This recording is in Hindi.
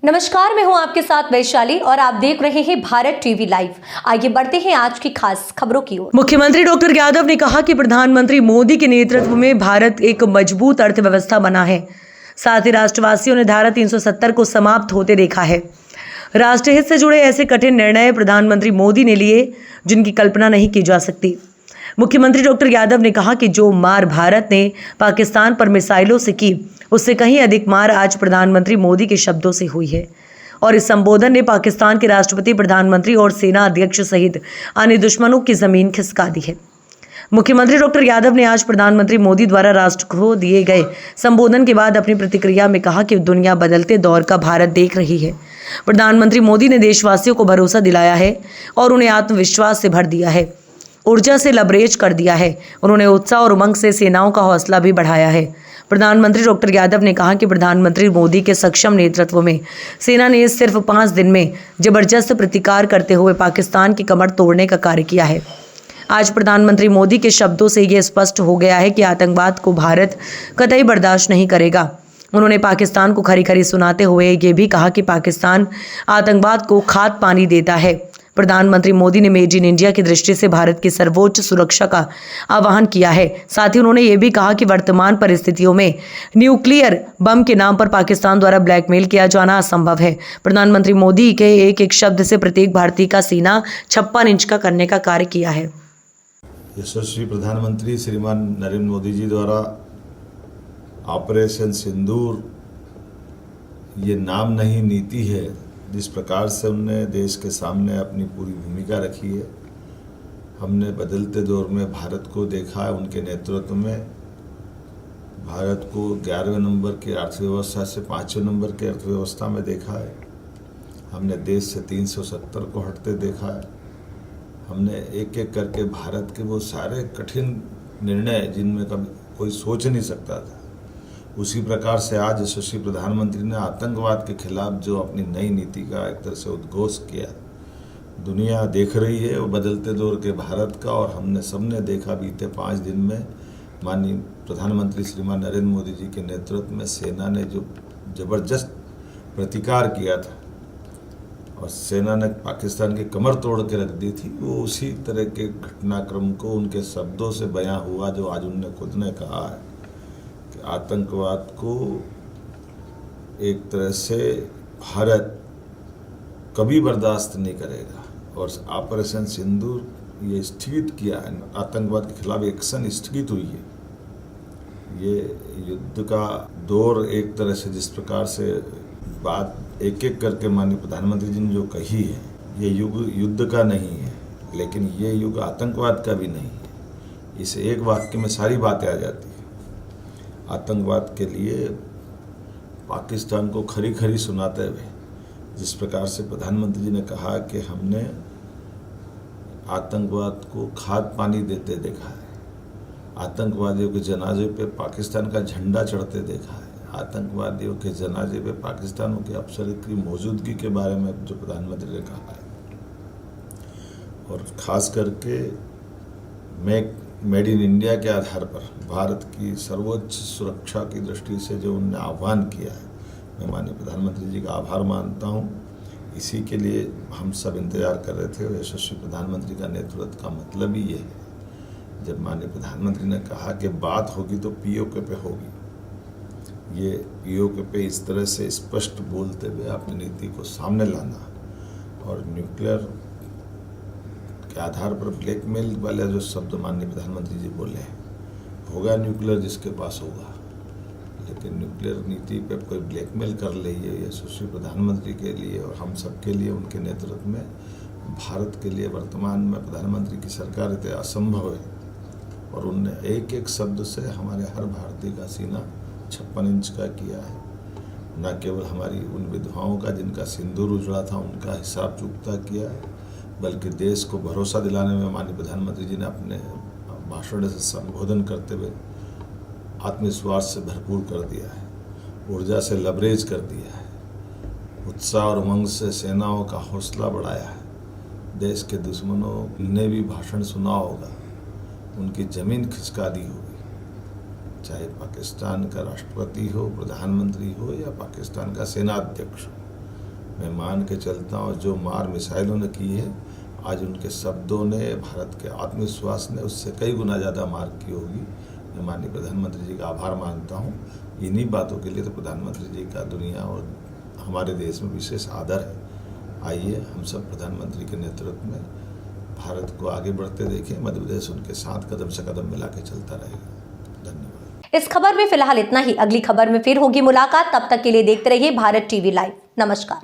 नमस्कार, मैं हूं आपके साथ वैशाली और आप देख रहे हैं भारत टीवी लाइव। आइए बढ़ते हैं आज की खास खबरों की ओर। मुख्यमंत्री डॉक्टर यादव ने कहा कि प्रधानमंत्री मोदी के नेतृत्व में भारत एक मजबूत अर्थव्यवस्था बना है। साथ ही राष्ट्रवासियों ने धारा 370 को समाप्त होते देखा है। राष्ट्रहित से जुड़े ऐसे कठिन निर्णय प्रधानमंत्री मोदी ने लिए जिनकी कल्पना नहीं की जा सकती। मुख्यमंत्री डॉक्टर यादव ने कहा कि जो मार भारत ने पाकिस्तान पर मिसाइलों से की, उससे कहीं अधिक मार आज प्रधानमंत्री मोदी के शब्दों से हुई है। और इस संबोधन ने पाकिस्तान के राष्ट्रपति, प्रधानमंत्री और सेना अध्यक्ष सहित अन्य दुश्मनों की जमीन खिसका दी है। मुख्यमंत्री डॉक्टर यादव ने आज प्रधानमंत्री मोदी द्वारा राष्ट्र को दिए गए संबोधन के बाद अपनी प्रतिक्रिया में कहा कि दुनिया बदलते दौर का भारत देख रही है। प्रधानमंत्री मोदी ने देशवासियों को भरोसा दिलाया है और उन्हें आत्मविश्वास से भर दिया है, ऊर्जा से लबरेज कर दिया है। उन्होंने उत्साह और उमंग से सेनाओं का हौसला भी बढ़ाया है। प्रधानमंत्री डॉक्टर यादव ने कहा कि प्रधानमंत्री मोदी के सक्षम नेतृत्व में सेना ने सिर्फ 5 दिन में जबरदस्त प्रतिकार करते हुए पाकिस्तान की कमर तोड़ने का कार्य किया है। आज प्रधानमंत्री मोदी के शब्दों से ये स्पष्ट हो गया है कि आतंकवाद को भारत कतई बर्दाश्त नहीं करेगा। उन्होंने पाकिस्तान को खरी खरी सुनाते हुए ये भी कहा कि पाकिस्तान आतंकवाद को खाद पानी देता है। प्रधानमंत्री मोदी ने मेड इन इंडिया की दृष्टि से भारत की सर्वोच्च सुरक्षा का आह्वान किया है। साथ ही उन्होंने ये भी कहा कि वर्तमान परिस्थितियों में न्यूक्लियर बम के नाम पर पाकिस्तान द्वारा ब्लैकमेल किया जाना असंभव है। प्रधानमंत्री मोदी के एक एक शब्द से प्रत्येक भारतीय का सीना 56 इंच का करने का कार्य किया है। यशस्वी प्रधानमंत्री श्रीमान नरेंद्र मोदी जी द्वारा ऑपरेशन सिंदूर ये नाम नहीं नीति है, जिस प्रकार से उन्होंने देश के सामने अपनी पूरी भूमिका रखी है। हमने बदलते दौर में भारत को देखा है। उनके नेतृत्व में भारत को 11वें नंबर की अर्थव्यवस्था से 5वें नंबर की अर्थव्यवस्था में देखा है। हमने देश से 370 को हटते देखा है। हमने एक एक करके भारत के वो सारे कठिन निर्णय जिनमें कभी कोई सोच नहीं सकता था, उसी प्रकार से आज यशस्वी प्रधानमंत्री ने आतंकवाद के खिलाफ जो अपनी नई नीति का एक तरह से उद्घोष किया, दुनिया देख रही है वो बदलते दौर के भारत का। और हमने सबने देखा बीते 5 दिन में माननीय प्रधानमंत्री श्रीमान नरेंद्र मोदी जी के नेतृत्व में सेना ने जो जबरदस्त प्रतिकार किया था और सेना ने पाकिस्तान की कमर तोड़ के रख दी थी, वो उसी तरह के घटनाक्रम को उनके शब्दों से बयां हुआ जो आज उन्होंने खुद ने कहा है कि आतंकवाद को एक तरह से भारत कभी बर्दाश्त नहीं करेगा। और ऑपरेशन सिंदूर ये स्थगित किया है, आतंकवाद के खिलाफ एक्शन स्थगित हुई है। ये युद्ध का दौर एक तरह से जिस प्रकार से बात एक एक करके माननीय प्रधानमंत्री जी ने जो कही है, ये युग युद्ध का नहीं है, लेकिन ये युग आतंकवाद का भी नहीं है। इस एक वाक्य में सारी बातें आ जाती है। आतंकवाद के लिए पाकिस्तान को खरी खरी सुनाते हुए जिस प्रकार से प्रधानमंत्री जी ने कहा कि हमने आतंकवाद को खाद पानी देते देखा है, आतंकवादियों के जनाजे पे पाकिस्तान का झंडा चढ़ते देखा है, आतंकवादियों के जनाजे पे पाकिस्तानों के अफसर की मौजूदगी के बारे में जो प्रधानमंत्री ने कहा है, और ख़ास करके मेड इन इंडिया के आधार पर भारत की सर्वोच्च सुरक्षा की दृष्टि से जो उन्होंने आह्वान किया है, मैं माननीय प्रधानमंत्री जी का आभार मानता हूँ। इसी के लिए हम सब इंतजार कर रहे थे और यशस्वी प्रधानमंत्री का नेतृत्व का मतलब ही ये है। जब माननीय प्रधानमंत्री ने कहा कि बात होगी तो पीओके पे होगी, ये पीओके पे इस तरह से स्पष्ट बोलते हुए अपनी नीति को सामने लाना और न्यूक्लियर के आधार पर ब्लैकमेल वाले जो शब्द माननीय प्रधानमंत्री जी बोले हैं, होगा न्यूक्लियर जिसके पास होगा, लेकिन न्यूक्लियर नीति पे कोई ब्लैकमेल कर रही है यशस्वी प्रधानमंत्री के लिए और हम सब के लिए, उनके नेतृत्व में भारत के लिए वर्तमान में प्रधानमंत्री की सरकार इतने असंभव है। और उनने एक एक शब्द से हमारे हर भारतीय का सीना 56 इंच का किया है। न केवल हमारी उन विधवाओं का जिनका सिंदूर उजड़ा था उनका हिसाब चुकता किया है, बल्कि देश को भरोसा दिलाने में माननीय प्रधानमंत्री जी ने अपने भाषण से संबोधन करते हुए आत्मविश्वास से भरपूर कर दिया है, ऊर्जा से लबरेज कर दिया है, उत्साह और उमंग से सेनाओं का हौसला बढ़ाया है। देश के दुश्मनों ने भी भाषण सुना होगा, उनकी जमीन खिसका दी होगी, चाहे पाकिस्तान का राष्ट्रपति हो, प्रधानमंत्री हो या पाकिस्तान का सेना अध्यक्ष हो। मैं मान के चलता हूँ जो मार मिसाइलों ने की है, आज उनके शब्दों ने, भारत के आत्मविश्वास ने उससे कई गुना ज़्यादा मार की होगी। मैं माननीय प्रधानमंत्री जी का आभार मानता हूँ। इन्हीं बातों के लिए तो प्रधानमंत्री जी का दुनिया और हमारे देश में विशेष आदर है। आइए हम सब प्रधानमंत्री के नेतृत्व में भारत को आगे बढ़ते देखें। मध्य प्रदेश उनके साथ कदम से कदम मिला के चलता रहेगा। धन्यवाद। इस खबर में फिलहाल इतना ही। अगली खबर में फिर होगी मुलाकात। तब तक के लिए देखते रहिए भारत टीवी लाइव। नमस्कार।